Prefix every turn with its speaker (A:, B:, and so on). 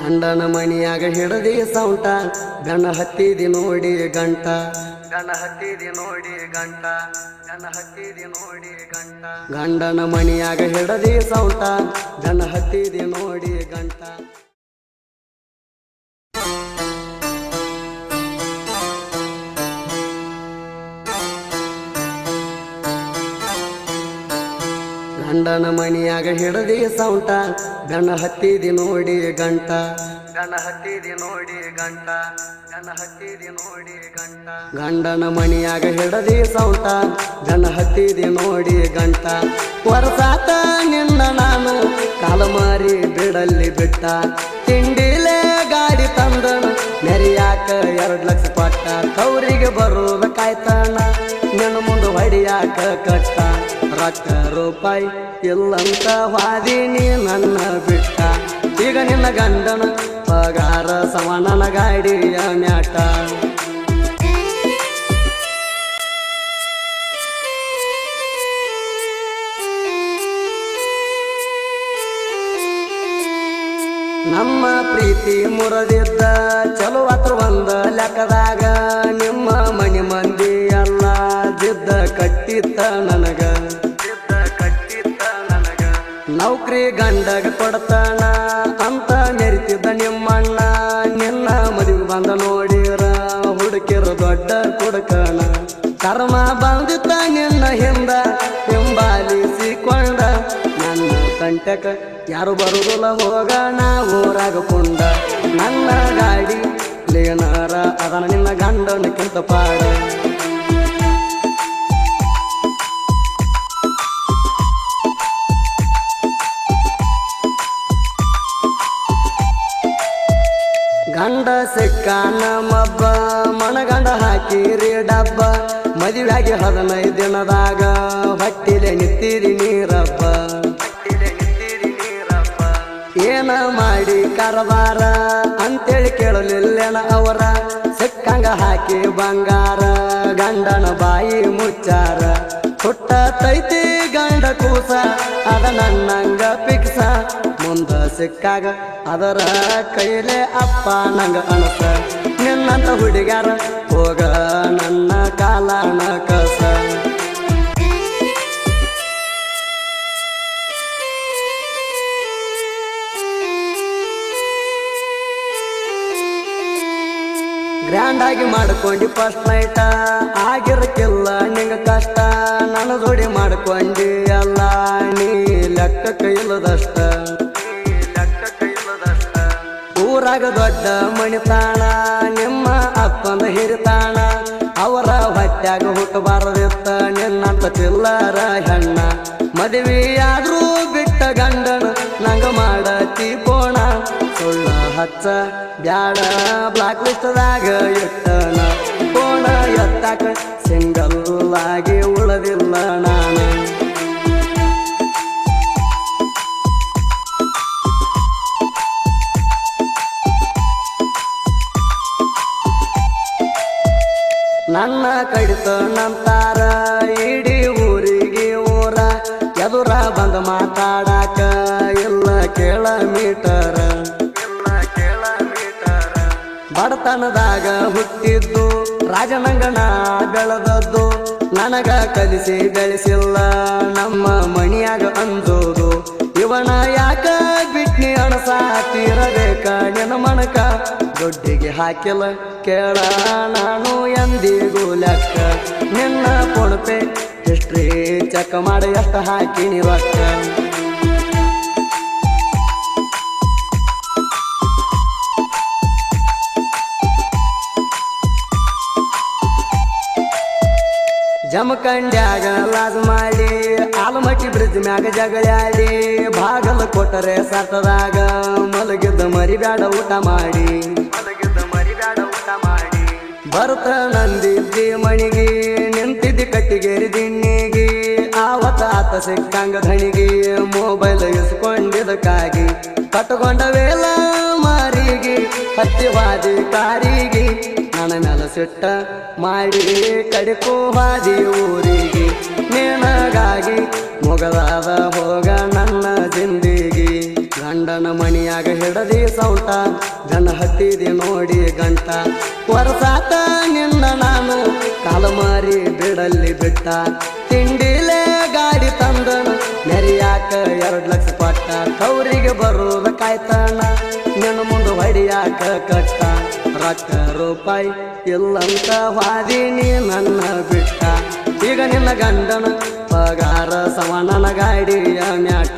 A: ಗಂಡನ ಮಣಿಯಾಗ ಹಿಡದಿ ಸೌಂಟ ಗಣ ಹತ್ತಿದಿ ನೋಡಿ ಗಂಟ ಗಂಡನ ಮಣಿಯಾಗ ಹಿಡದಿ ಸೌಂಟ ಗಣ ಹತ್ತಿದಿ ನೋಡಿ ಗಂಟ ಗಂಡನ ಮಣಿಯಾಗ ಹಿಡದಿ ಸೌಂಟ ಗಣ ಹತ್ತಿದಿ ನೋಡಿ ಗಂಟ ಗಂಡನ ಮಣಿಯಾಗ ಹಿಡದಿ ಸೌಂಟ ಗಣ ಹತ್ತಿದಿ ನೋಡಿ ಗಂಟ ವರ್ಷಾತ ನಿನ್ನ ನಾನು ಕಾಲಮಾರಿ ಬಿಡಲ್ಲಿ ಬಿಟ್ಟ ತಿಂಡಿಲೇ ಗಾಡಿ ತಂದನು ನೆರಿಯಾಕ 2 ಲಕ್ಷ ಪಟ್ಟ ತವರಿಗೆ ಬರೋದ ಕಾಯ್ತಾನ ನಿನ್ನ ಮುಂದೆ ಹೊಡಿಯಾಕ ಕಟ್ಟ ರೊಕ್ಕ ರೂಪಾಯಿ ಇಲ್ಲಂತ ವಾದಿನಿ ನನ್ನ ಬಿಟ್ಟ ಈಗ ನಿನ್ನ ಗಂಡನ ಪಗಾರ ಸವಣನ ಗಾಡಿಯ ಮ್ಯಾಟ ನಮ್ಮ ಪ್ರೀತಿ ಮುರದಿದ್ದ ಚಲೋ ಹತ್ರ ಒಂದ ಲೆಕ್ಕದಾಗ ನಿಮ್ಮ ಮನಿ ಮಂದಿ ಎಲ್ಲ ಜಿದ್ದ ಕಟ್ಟಿತ್ತ ನನಗ ನೌಕರಿ ಗಂಡಗ ಕೊಡ್ತಾನ ಅಂತ ಮೆರಿತಿದ್ದ ನಿಮ್ಮಣ್ಣ ನಿನ್ನ ಮದುವೆ ಬಂದ ನೋಡಿರ ಹುಡುಕಿರ ದೊಡ್ಡ ಕುಡುಕನ ಕರ್ಮ ಬಂದಿತ್ತ ನಿನ್ನ ಹಿಂದ ಹಿಂಬಾಲಿಸಿಕೊಂಡ ನನ್ನ ಕಂಟಕ ಯಾರು ಬರುದಿಲ್ಲ ಹೋಗೋಣ ಊರಾಗ ಕುಂಡ ನನ್ನ ಗಾಡಿ ಲೇನಾರ ಅದನ ನಿನ್ನ ಗಂಡನಕ್ಕಿಂತ ಪಾಡ ಗಂಡ ಸಿಕ್ಕಾನ ಮಬ್ಬ ಮಣಗಂಡ ಹಾಕಿರಿ ಡಬ್ಬ ಮದುವೆಯಾಗಿ 15 ದಿನದಾಗ ಹೊಟ್ಟಿಲೆ ನಿತ್ತೀರಿ ನೀರಬ್ಬ ಏನ ಮಾಡಿ ಕರವಾರ ಅಂತೇಳಿ ಕೇಳಲಿಲ್ಲೇನ ಅವರ ಸಿಕ್ಕಂಗ ಹಾಕಿ ಬಂಗಾರ ಗಂಡನ ಬಾಯಿ ಮುಚ್ಚಾರ ಹುಟ್ಟ ತೈತಿ ಗಂಡ ಕೂಸ ಅದ ನನ್ನಂಗ ಪಿಕ್ಸ ಮುಂದ ಸಿಕ್ಕಾಗ ಅದರ ಕೈಲೆ ಅಪ್ಪ ನಂಗ ಅನಸ ನಿನ್ನಂತ ಹುಡುಗ್ಯಾರ ಹೋಗ ನನ್ನ ಕಾಲನ ಕಸ ಗ್ರ್ಯಾಂಡ್ ಆಗಿ ಮಾಡ್ಕೊಂಡಿ ಫಸ್ಟ್ ನೈಟ ಆಗಿರಕ್ಕಿಲ್ಲ ನಿಂಗ ಕಷ್ಟ ನನ್ನ ಜೋಡಿ ಮಾಡ್ಕೊಂಡಿ ಅಲ್ಲ ನೀ ಲೆಕ್ಕಕ್ಕೆ ಇಲ್ಲದಷ್ಟ ಊರಾಗ ದೊಡ್ಡ ಮಣಿತಾಣ ನಿಮ್ಮ ಅಪ್ಪಂದ ಹಿರಿತಾಣ ಅವರ ಹೊಟ್ಯಾಗ ಹುಟ್ಟಬಾರದಿತ್ತ ನಿನ್ನಂತ ಚಿಲ್ಲರ ಹೆಣ್ಣ ಮದುವೆಯಾದ್ರೂ ಬಿಟ್ಟ ಗಂಡನ ನಂಗ ಮಾಡತಿ ಪೋಣ ಸುಳ್ಳ ಹಚ್ಚ ಬ್ಯಾಡ ಬ್ಲಾಕ್ ಲಿಸ್ಟ್ದಾಗ ಇಟ್ಟನ ಪೋಣ ಎತ್ತಾಕ ಸಿಂಗಲ್ ಆಗಿ ಉಳದಿಲ್ಲ ನಾನು ನನ್ನ ಕಡಿತ ನಂತಾರ ಇಡೀ ಊರಿಗೆ ಊರ ಎದುರ ಬಂದ ಮಾತಾಡಾಕ ಇಲ್ಲ ಕೇಳ ಮೀಟರ ಬಡತನದಾಗ ಹುಟ್ಟಿದ್ದು ರಾಜನಂಗನ ಬೆಳೆದದ್ದು ನನಗ ಕಲಿಸಿ ಬೆಳೆಸಿಲ್ಲ ನಮ್ಮ ಮಣಿಯಾಗ ಅಂಜೋದು ಇವನ ಯಾಕ ಬಿಟ್ನಿ ಅಣಸಾತಿರಬೇಕ ನಿನ್ನ ಮಣಕ ದೊಡ್ಡಿಗೆ ಹಾಕಿಲ್ಲ ಕೇಳ ನಾನು ಎಂದಿಗೂ ಲೆಕ್ಕ ನಿನ್ನ ಪೊಣಪೆ ಹಿಸ್ಟ್ರಿ ಚೆಕ್ ಮಾಡಿ ಎಷ್ಟು ಹಾಕಿನಿ ರೊಕ್ಕ ಜಮಖಂಡ್ಯಾಗ ಲಾಜ್ ಮಾಡಿ ಆಲಮಟ್ಟಿ ಬ್ರಿಡ್ಜ್ ಮ್ಯಾಗ ಜಗಳಾಡಿ ಬಾಗಲ ಕೊಟ್ಟರೆ ಸತ್ತದಾಗ ಮಲಗಿದ್ದ ಮರಿಬ್ಯಾಡ ಊಟ ಮಾಡಿ ಭರತ ನಂದಿದ್ದಿ ಮಣಿಗಿ ನಿಂತಿದ್ದಿ ಕಟ್ಟಿಗೇರಿ ದಿಣ್ಣಿಗಿ ಆವತ್ತ ಆತ ಸಿಕ್ಕಂಗ ಧಣಿಗಿ ಮೊಬೈಲ್ ಇಸ್ಕೊಂಡಿದ್ದಕ್ಕಾಗಿ ಕಟ್ಟಕೊಂಡ ವೇಲ ಮಾರಿಗೆ ಹತ್ತಿವಾದಿ ಕಾರಿಗೆ ನನ್ನ ಮೇಲೆ ಸಿಟ್ಟ ಮಾಡಿ ಕಡಿಕೋ ಹಾದಿ ಊರಿಗೆ ನಿನಗಾಗಿ ಮೊಗಲಾದ ಹೋಗ ನನ್ನ ಜಿಂದಿಗಿ ಗಂಡ ಗಂಡನ ಮಣಿಯಾಗ ಹಿಡದಿ ಸೌಂಟ ಗಂಡ ಹತ್ತಿದಿ ನೋಡಿ ಗಂಟ ವರ್ಷಾತ ನಿನ್ನ ನಾನು ಕಾಲ ಮಾರಿ ಬಿಡಲ್ಲಿ ಬಿಟ್ಟ ತಿಂಡಿಲೇ ಗಾಡಿ ತಂದಣ ಮೆರಿಯಾಕ 2 ಲಕ್ಷ ಕೊಟ್ಟ ಕೌರಿಗೆ ಬರುದ ಕಾಯ್ತಾನ ನಿನ್ನ ಮುಂದೆ ಹೊಡಿಯಾಕ ಕಟ್ಟ ರೊಕ್ಕ ರೂಪಾಯಿ ಇಲ್ಲಂತ ವಾದಿನಿ ನನ್ನ ಬಿಟ್ಟ ಈಗ ನಿನ್ನ ಗಂಡನ ಪಗಾರ ಸಮಾನನ ಗಾಡಿಯ ಮ್ಯಾಟ